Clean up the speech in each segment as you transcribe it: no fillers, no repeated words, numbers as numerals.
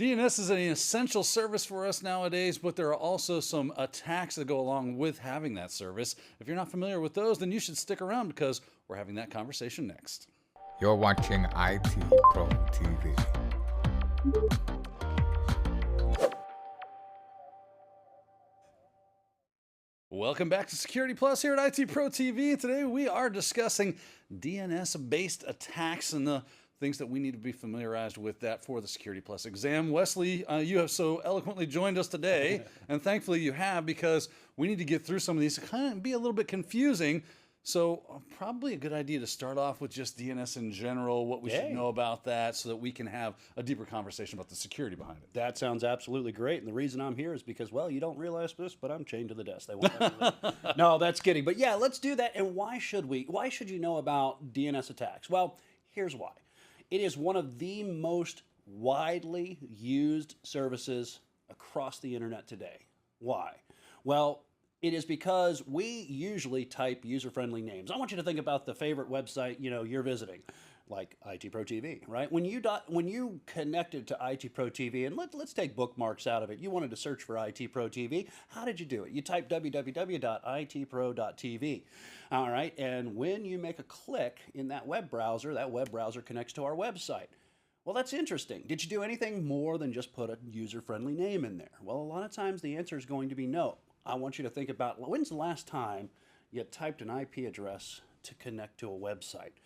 DNS is an essential service for us nowadays, but there are also some attacks that go along with having that service. If you're not familiar with those, then you should stick around because we're having that conversation next. You're watching IT Pro TV. Welcome back to Security Plus here at IT Pro TV. Today we are discussing DNS-based attacks and the things that we need to be familiarized with that for the Security Plus exam. Wesley, you have so eloquently joined us today, and thankfully you have, because we need to get through some of these. Kind of be a little bit confusing. So probably a good idea to start off with just DNS in general, what we should know about that, so that we can have a deeper conversation about the security behind it. That sounds absolutely great. And the reason I'm here is because, well, you don't realize this, but I'm chained to the desk. They won't let me leave. No, that's kidding. But yeah, let's do that. And why should we? Why should you know about DNS attacks? Well, here's why. It is one of the most widely used services across the internet today. Why? Well, it is because we usually type user-friendly names. I want you to think about the favorite website you're visiting, like IT Pro TV, right? When you connected to IT Pro TV, and let's take bookmarks out of it. You wanted to search for IT Pro TV. How did you do it? You typed www.itpro.tv. All right, and when you make a click in that web browser connects to our website. Well, that's interesting. Did you do anything more than just put a user-friendly name in there? Well, a lot of times the answer is going to be no. I want you to think about, when's the last time you typed an IP address to connect to a website?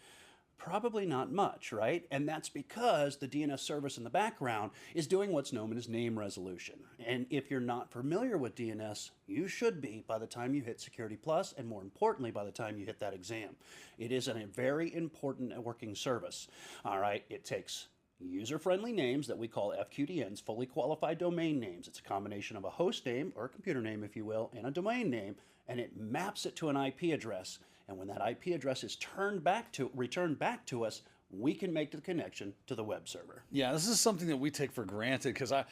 Probably not much, right? And that's because the DNS service in the background is doing what's known as name resolution. And if you're not familiar with DNS, you should be by the time you hit Security Plus, and more importantly, by the time you hit that exam. It is a very important networking service. All right, it takes user-friendly names that we call FQDNs, fully qualified domain names. It's a combination of a host name, or a computer name if you will, and a domain name, and it maps it to an IP address. And when that IP address is returned back to us, we can make the connection to the web server. Yeah, this is something that we take for granted, because I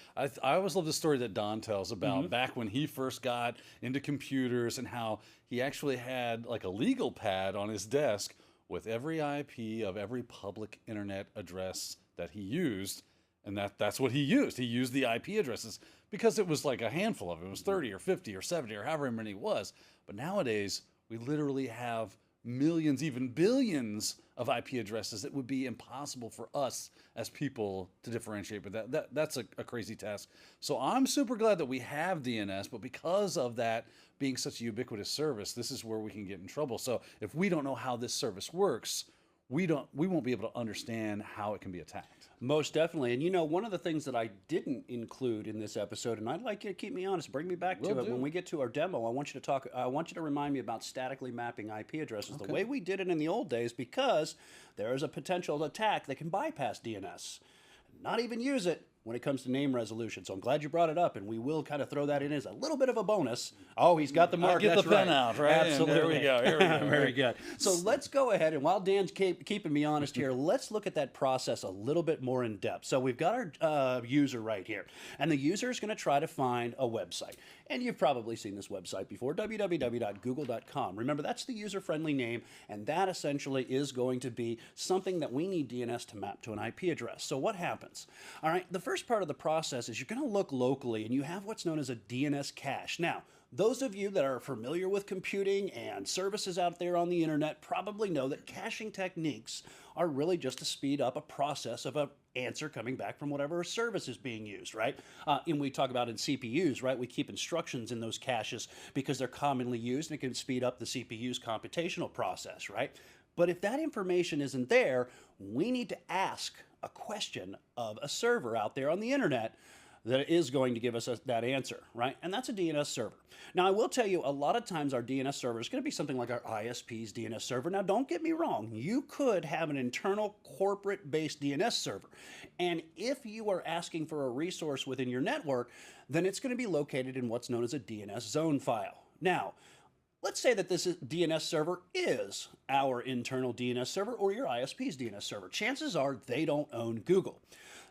always love the story that Don tells about back when he first got into computers, and how he actually had like a legal pad on his desk with every IP of every public internet address that he used, and that's what he used. He used the IP addresses because it was like a handful of it. It was 30 or 50 or 70 or however many it was. But nowadays, we literally have millions, even billions of IP addresses. It would be impossible for us as people to differentiate, but that's a crazy task. So I'm super glad that we have DNS, but because of that being such a ubiquitous service, this is where we can get in trouble. So if we don't know how this service works, we won't be able to understand how it can be attacked. Most definitely. And one of the things that I didn't include in this episode, and I'd like you to keep me honest, bring me back to it. When we get to our demo, I want you to remind me about statically mapping IP addresses the way we did it in the old days, because there is a potential attack that can bypass DNS, not even use it when it comes to name resolution. So I'm glad you brought it up, and we will kind of throw that in as a little bit of a bonus. Oh, he's got the mark. Get the pen out, right? Absolutely. There we go. Here we go. Very good. So let's go ahead, and while Dan's keeping me honest here, let's look at that process a little bit more in depth. So we've got our user right here, and the user is going to try to find a website. And you've probably seen this website before, www.google.com. Remember, that's the user-friendly name, and that essentially is going to be something that we need DNS to map to an IP address. So what happens? All right, the first part of the process is you're going to look locally, and you have what's known as a DNS cache. Now, those of you that are familiar with computing and services out there on the internet probably know that caching techniques are really just to speed up a process of an answer coming back from whatever service is being used, right? And we talk about in CPUs, right? We keep instructions in those caches because they're commonly used, and it can speed up the CPU's computational process, right? But if that information isn't there, we need to ask a question of a server out there on the internet that is going to give us that answer, right? And that's a DNS server. Now, I will tell you, a lot of times our DNS server is going to be something like our ISP's DNS server. Now, don't get me wrong. You could have an internal corporate-based DNS server. And if you are asking for a resource within your network, then it's going to be located in what's known as a DNS zone file. Now, let's say that this DNS server is our internal DNS server or your ISP's DNS server. Chances are they don't own Google.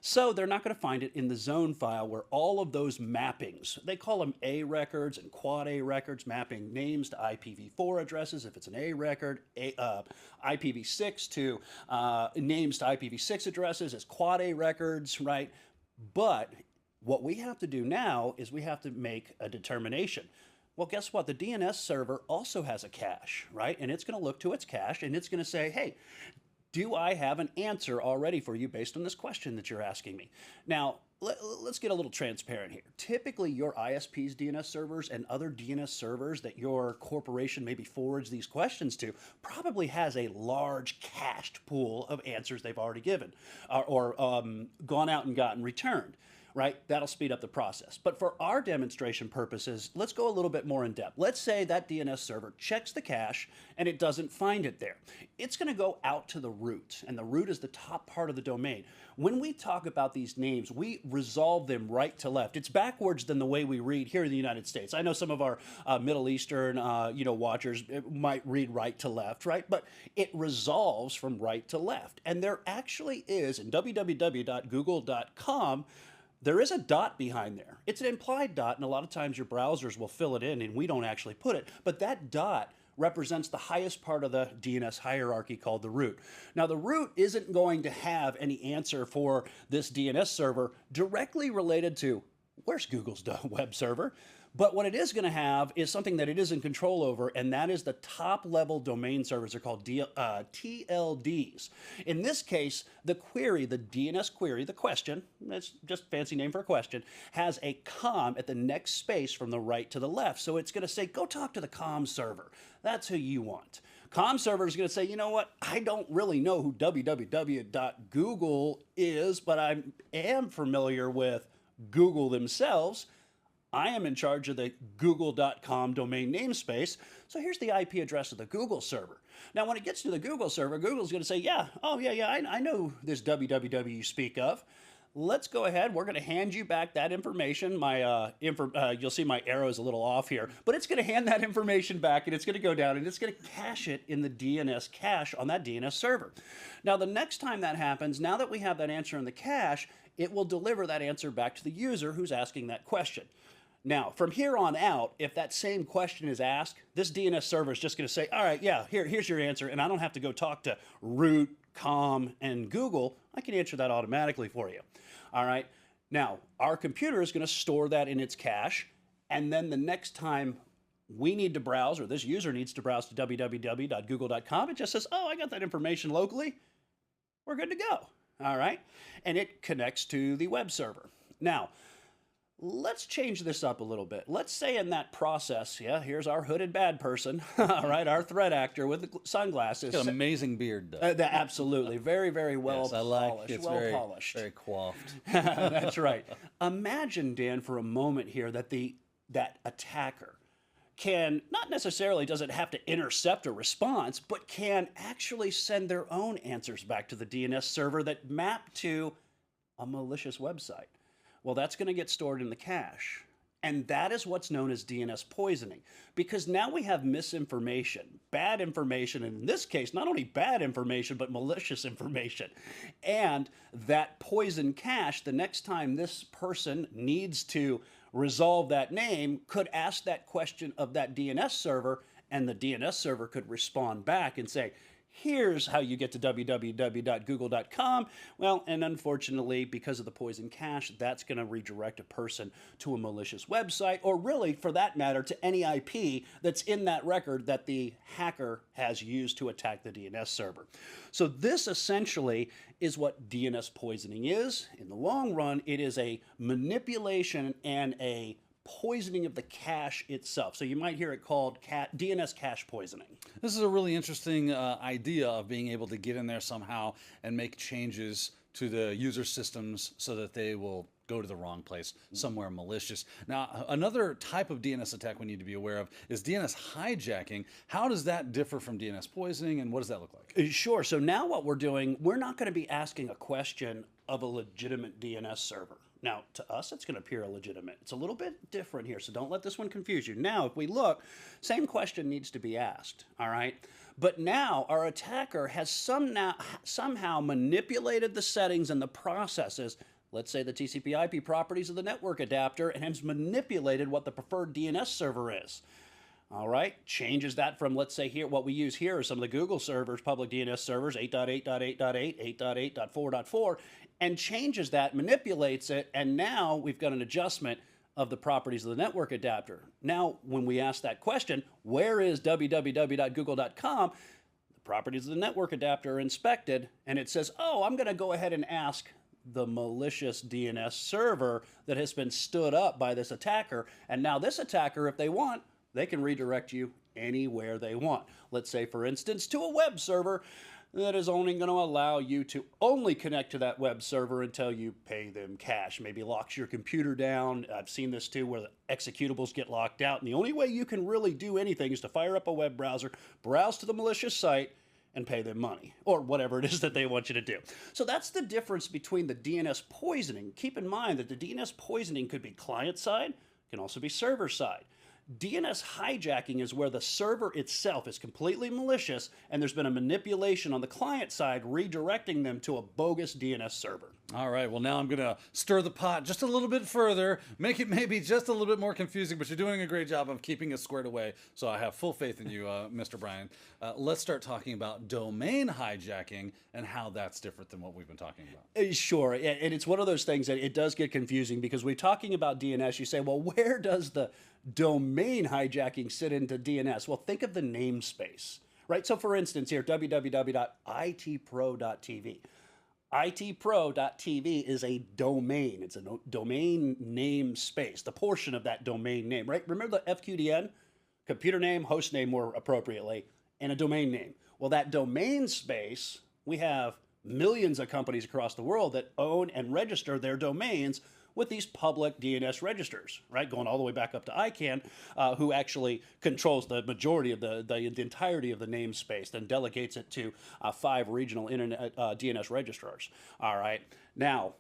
So they're not going to find it in the zone file where all of those mappings, they call them A records and quad A records, mapping names to IPv4 addresses if it's an A record, IPv6 to names to IPv6 addresses as quad A records, right? But what we have to do now is we have to make a determination. Well, guess what? The DNS server also has a cache, right? And it's going to look to its cache and it's going to say, hey, do I have an answer already for you based on this question that you're asking me? Now, let's get a little transparent here. Typically, your ISP's DNS servers and other DNS servers that your corporation maybe forwards these questions to probably has a large cached pool of answers they've already given or gone out and gotten returned. Right? That'll speed up the process. But for our demonstration purposes, let's go a little bit more in depth. Let's say that DNS server checks the cache and it doesn't find it there. It's going to go out to the root, and the root is the top part of the domain. When we talk about these names, we resolve them right to left. It's backwards than the way we read here in the United States. I know some of our Middle Eastern watchers might read right to left, right? But it resolves from right to left. And there actually is in www.google.com, there is a dot behind there. It's an implied dot, and a lot of times your browsers will fill it in, and we don't actually put it. But that dot represents the highest part of the DNS hierarchy called the root. Now, the root isn't going to have any answer for this DNS server directly related to where's Google's web server. But what it is going to have is something that it is in control over, and that is the top-level domain servers. They're called TLDs. In this case, the query, the DNS query, the question, that's just a fancy name for a question, has a com at the next space from the right to the left. So it's going to say, go talk to the com server. That's who you want. Com server is going to say, you know what, I don't really know who www.google is, but I am familiar with Google themselves. I am in charge of the google.com domain namespace, so here's the IP address of the Google server. Now, when it gets to the Google server, Google's going to say, yeah, I know this www you speak of. Let's go ahead. We're going to hand you back that information. You'll see my arrow is a little off here, but it's going to hand that information back, and it's going to go down, and it's going to cache it in the DNS cache on that DNS server. Now, the next time that happens, now that we have that answer in the cache, it will deliver that answer back to the user who's asking that question. Now, from here on out, if that same question is asked, this DNS server is just going to say, all right, yeah, here's your answer, and I don't have to go talk to root, com, and Google. I can answer that automatically for you. All right. Now, our computer is going to store that in its cache, and then the next time we need to browse, or this user needs to browse to www.google.com, it just says, oh, I got that information locally. We're good to go. All right. And it connects to the web server. Now, let's change this up a little bit. Let's say in that process, yeah, here's our hooded bad person, all right, our threat actor with the sunglasses. Got an amazing beard, though. Absolutely. Very, very well yes, I polished. like it's well polished. Very coiffed. That's right. Imagine, Dan, for a moment here that that attacker can, not necessarily does it have to intercept a response, but can actually send their own answers back to the DNS server that map to a malicious website. Well, that's going to get stored in the cache. And that is what's known as DNS poisoning, because now we have misinformation, bad information, and in this case, not only bad information, but malicious information. And that poison cache, the next time this person needs to resolve that name, could ask that question of that DNS server, and the DNS server could respond back and say, here's how you get to www.google.com. Well, and unfortunately, because of the poison cache, that's going to redirect a person to a malicious website, or really, for that matter, to any IP that's in that record that the hacker has used to attack the DNS server. So this essentially is what DNS poisoning is. In the long run, it is a manipulation and a poisoning of the cache itself. So you might hear it called DNS cache poisoning. This is a really interesting idea of being able to get in there somehow and make changes to the user systems so that they will go to the wrong place, somewhere malicious. Now, another type of DNS attack we need to be aware of is DNS hijacking. How does that differ from DNS poisoning, and what does that look like? Sure. So now what we're doing, we're not going to be asking a question of a legitimate DNS server. Now, to us, it's going to appear illegitimate. It's a little bit different here, so don't let this one confuse you. Now, if we look, same question needs to be asked, all right? But now our attacker has somehow manipulated the settings and the processes, let's say the TCP IP properties of the network adapter, and has manipulated what the preferred DNS server is. All right, changes that from, let's say here, what we use here are some of the Google servers, public DNS servers, 8.8.8.8, 8.8.4.4, and changes that, manipulates it, and now we've got an adjustment of the properties of the network adapter. Now, when we ask that question, where is www.google.com? The properties of the network adapter are inspected, and it says, oh, I'm going to go ahead and ask the malicious DNS server that has been stood up by this attacker. And now this attacker, if they want, they can redirect you anywhere they want. Let's say, for instance, to a web server that is only going to allow you to only connect to that web server until you pay them cash. Maybe locks your computer down. I've seen this too, where the executables get locked out. And the only way you can really do anything is to fire up a web browser, browse to the malicious site, and pay them money, or whatever it is that they want you to do. So that's the difference between the DNS poisoning. Keep in mind that the DNS poisoning could be client side, can also be server side. DNS hijacking is where the server itself is completely malicious and there's been a manipulation on the client side redirecting them to a bogus DNS server. All right, well, now I'm going to stir the pot just a little bit further, make it maybe just a little bit more confusing, but you're doing a great job of keeping us squared away, so I have full faith in you, Mr. Brian. Let's start talking about domain hijacking and how that's different than what we've been talking about. Sure, and it's one of those things that it does get confusing because we're talking about DNS, you say, well, where does the domain hijacking sit into DNS? Well, think of the namespace, right? So for instance here, www.itpro.tv. itpro.tv is a domain. It's a domain namespace, the portion of that domain name, right? Remember the FQDN? Computer name, host name more appropriately, and a domain name. Well, that domain space, we have millions of companies across the world that own and register their domains with these public DNS registers, right? Going all the way back up to ICANN, who actually controls the majority of the entirety of the namespace, then delegates it to 5 regional internet DNS registrars. All right. Now,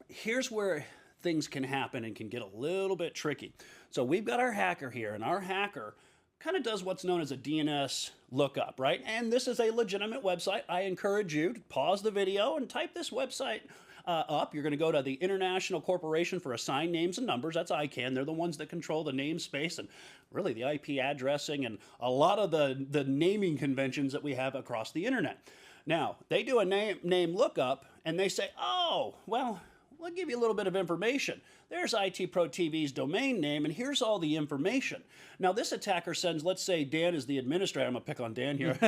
here's where things can happen and can get a little bit tricky. So we've got our hacker here, and our hacker kind of does what's known as a DNS lookup, right? And this is a legitimate website. I encourage you to pause the video and type this website up. You're going to go to the International Corporation for Assigned Names and Numbers. That's ICANN. They're the ones that control the namespace and really the IP addressing and a lot of the naming conventions that we have across the internet. Now, they do a name lookup and they say, oh, well, we'll give you a little bit of information. There's IT Pro TV's domain name, and here's all the information. Now, this attacker sends, let's say Dan is the administrator. I'm going to pick on Dan here.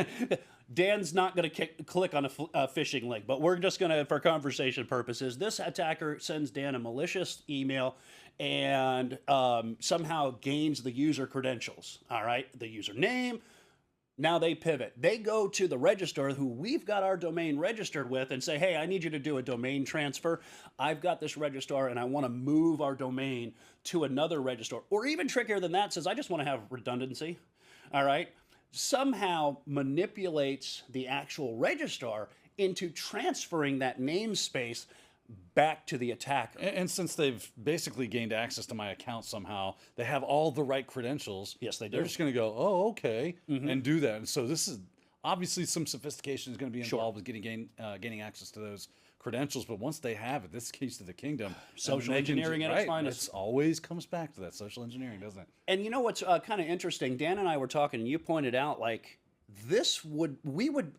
Dan's not going to click on a phishing link, but we're just going to, for conversation purposes, this attacker sends Dan a malicious email and somehow gains the user credentials, all right? The username. Now they pivot. They go to the registrar who we've got our domain registered with and say, hey, I need you to do a domain transfer. I've got this registrar and I want to move our domain to another registrar. Or even trickier than that, says, I just want to have redundancy. All right. Somehow manipulates the actual registrar into transferring that namespace back to the attacker. And since they've basically gained access to my account somehow, they have all the right credentials. Yes, they do. They're just going to go, oh, okay, and do that. And so this is obviously some sophistication is going to be involved with gaining access to those credentials. But once they have it, this is keys to the kingdom. Social engineering at its finest. It always comes back to that social engineering, doesn't it? And you know what's kind of interesting? Dan and I were talking, and you pointed out, like,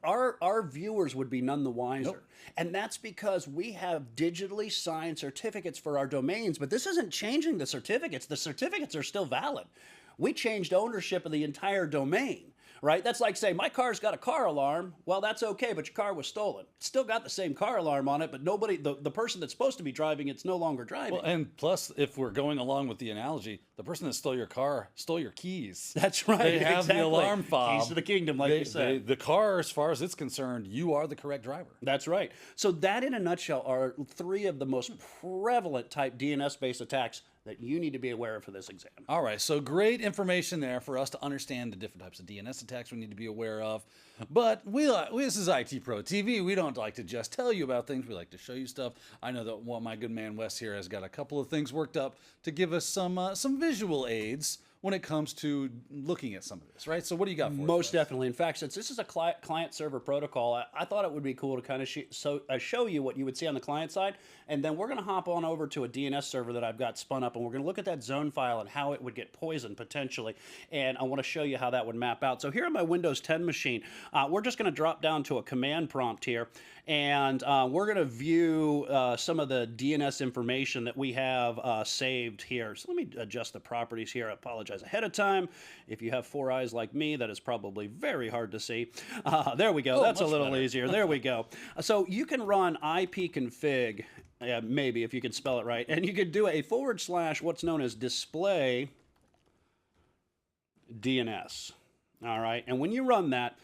our viewers would be none the wiser. Nope. And that's because we have digitally signed certificates for our domains, but this isn't changing the certificates. The certificates are still valid. We changed ownership of the entire domain, right? That's like saying, my car's got a car alarm. Well, that's okay, but your car was stolen. It's still got the same car alarm on it, but nobody, the person that's supposed to be driving it's no longer driving. Well, and plus, if we're going along with the analogy, the person that stole your car stole your keys. That's right. They have the alarm fob. Keys to the kingdom, like you said. The car, as far as it's concerned, you are the correct driver. That's right. So that, in a nutshell, are 3 of the most prevalent type DNS-based attacks that you need to be aware of for this exam. All right, so great information there for us to understand the different types of DNS attacks we need to be aware of. But this is IT Pro TV. We don't like to just tell you about things. We like to show you stuff. I know that my good man Wes here has got a couple of things worked up to give us some visual aids when it comes to looking at some of this, right? So what do you got for us? Most definitely. In fact, since this is a client-server protocol, I thought it would be cool to kind of show you what you would see on the client side, and then we're going to hop on over to a DNS server that I've got spun up, and we're going to look at that zone file and how it would get poisoned potentially, and I want to show you how that would map out. So here on my Windows 10 machine, we're just going to drop down to a command prompt here, and we're going to view some of the DNS information that we have saved here. So let me adjust the properties here. I apologize ahead of time. If you have 4 eyes like me, that is probably very hard to see. There we go. Oh, that's a much little better. easier. There we go. So you can run ipconfig, maybe if you can spell it right, and you could do a / what's known as display DNS. All right. And when you run that,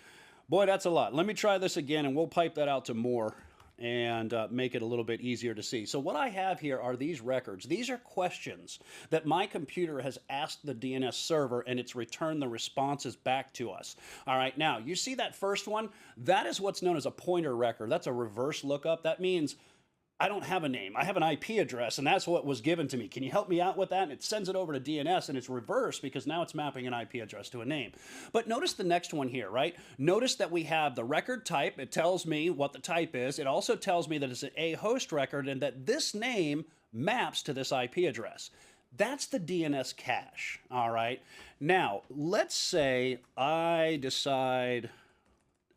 boy, that's a lot. Let me try this again, and we'll pipe that out to more and make it a little bit easier to see. So what I have here are these records. These are questions that my computer has asked the DNS server, and it's returned the responses back to us. All right, now, you see that first one? That is what's known as a pointer record. That's a reverse lookup. That means I don't have a name. I have an IP address, and that's what was given to me. Can you help me out with that? And it sends it over to DNS, and it's reversed because now it's mapping an IP address to a name. But notice the next one here, right? Notice that we have the record type. It tells me what the type is. It also tells me that it's a host record and that this name maps to this IP address. That's the DNS cache, all right? Now, let's say I decide...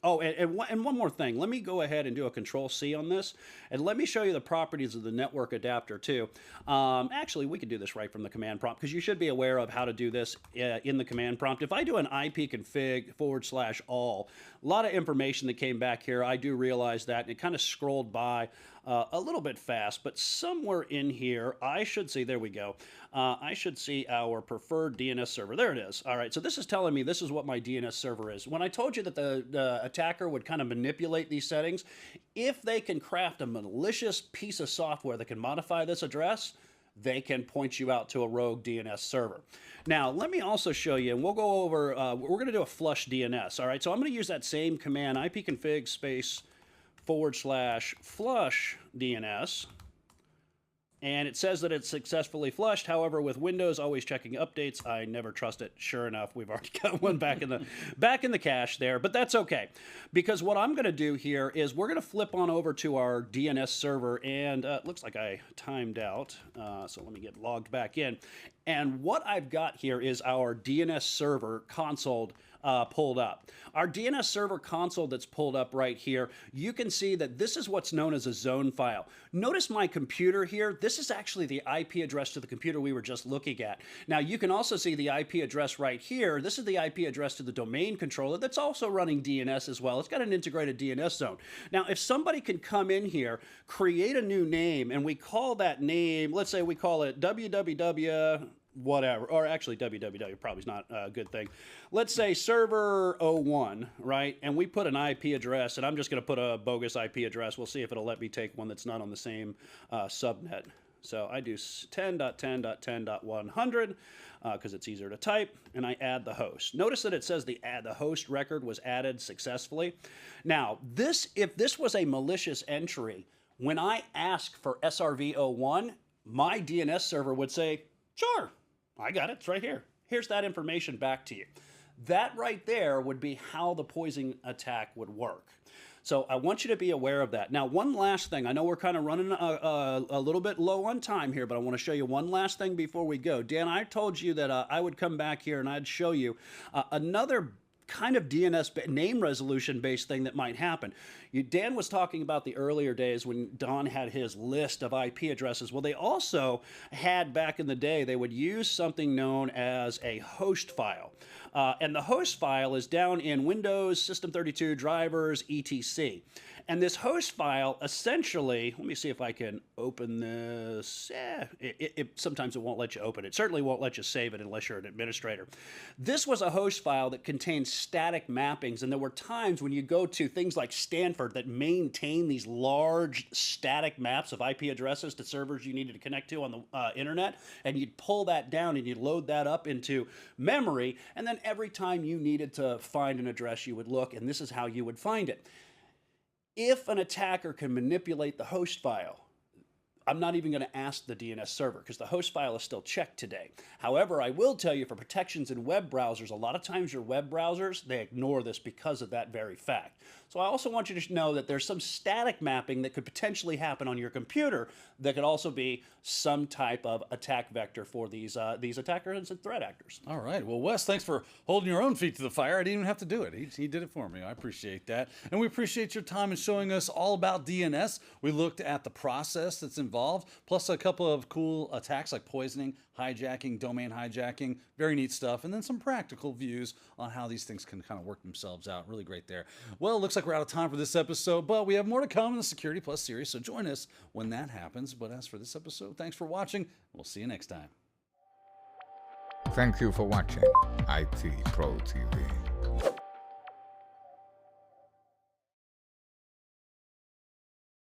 Oh, and one more thing. Let me go ahead and do a Control-C on this, and let me show you the properties of the network adapter, too. Actually, we could do this right from the command prompt, because you should be aware of how to do this in the command prompt. If I do an ipconfig /all, a lot of information that came back here. I do realize that, and it kind of scrolled by a little bit fast, but somewhere in here, I should see, there we go, I should see our preferred DNS server. There it is. All right, so this is telling me this is what my DNS server is. When I told you that the attacker would kind of manipulate these settings, if they can craft a malicious piece of software that can modify this address, they can point you out to a rogue DNS server. Now, let me also show you, and we'll go over, we're going to do a flush DNS, all right? So I'm going to use that same command, ipconfig /flush DNS, and it says that it's successfully flushed. However, with Windows always checking updates, I never trust it. Sure enough, we've already got one back in the cache there, but that's okay, because what I'm going to do here is we're going to flip on over to our DNS server, and it looks like I timed out, so let me get logged back in. And what I've got here is our DNS server console pulled up. Our DNS server console that's pulled up right here, you can see that this is what's known as a zone file. Notice my computer here. This is actually the IP address to the computer we were just looking at. Now, you can also see the IP address right here. This is the IP address to the domain controller that's also running DNS as well. It's got an integrated DNS zone. Now, if somebody can come in here, create a new name, and we call that name, let's say we call it www whatever, or actually www probably is not a good thing. Let's say server 01, right? And we put an IP address, and I'm just going to put a bogus IP address. We'll see if it'll let me take one that's not on the same subnet. So I do 10.10.10.100 because it's easier to type, and I add the host. Notice that it says the host record was added successfully. Now, if this was a malicious entry, when I ask for SRV01, my DNS server would say, sure, I got it. It's right here. Here's that information back to you. That right there would be how the poisoning attack would work. So I want you to be aware of that. Now, one last thing. I know we're kind of running a little bit low on time here, but I want to show you one last thing before we go. Dan, I told you that I would come back here and I'd show you another kind of DNS name resolution based thing that might happen. Dan was talking about the earlier days when Don had his list of IP addresses. Well, they also had back in the day, they would use something known as a host file. And the host file is down in Windows, System32, drivers, etc. And this host file essentially, let me see if I can open this. Sometimes it won't let you open it. It certainly won't let you save it unless you're an administrator. This was a host file that contained static mappings, and there were times when you go to things like Stanford that maintain these large static maps of IP addresses to servers you needed to connect to on the internet, and you'd pull that down and you'd load that up into memory, and then every time you needed to find an address, you would look, and this is how you would find it. If an attacker can manipulate the host file, I'm not even going to ask the DNS server because the host file is still checked today. However, I will tell you for protections in web browsers, a lot of times your web browsers, they ignore this because of that very fact. So I also want you to know that there's some static mapping that could potentially happen on your computer that could also be some type of attack vector for these attackers and threat actors. All right. Well, Wes, thanks for holding your own feet to the fire. I didn't even have to do it. He did it for me. I appreciate that. And we appreciate your time in showing us all about DNS. We looked at the process that's involved, plus a couple of cool attacks like poisoning, hijacking, domain hijacking, very neat stuff, and then some practical views on how these things can kind of work themselves out. Really great there. Well, it looks like we're out of time for this episode, but we have more to come in the Security Plus series, so join us when that happens. But as for this episode, thanks for watching. We'll see you next time. Thank you for watching IT Pro TV.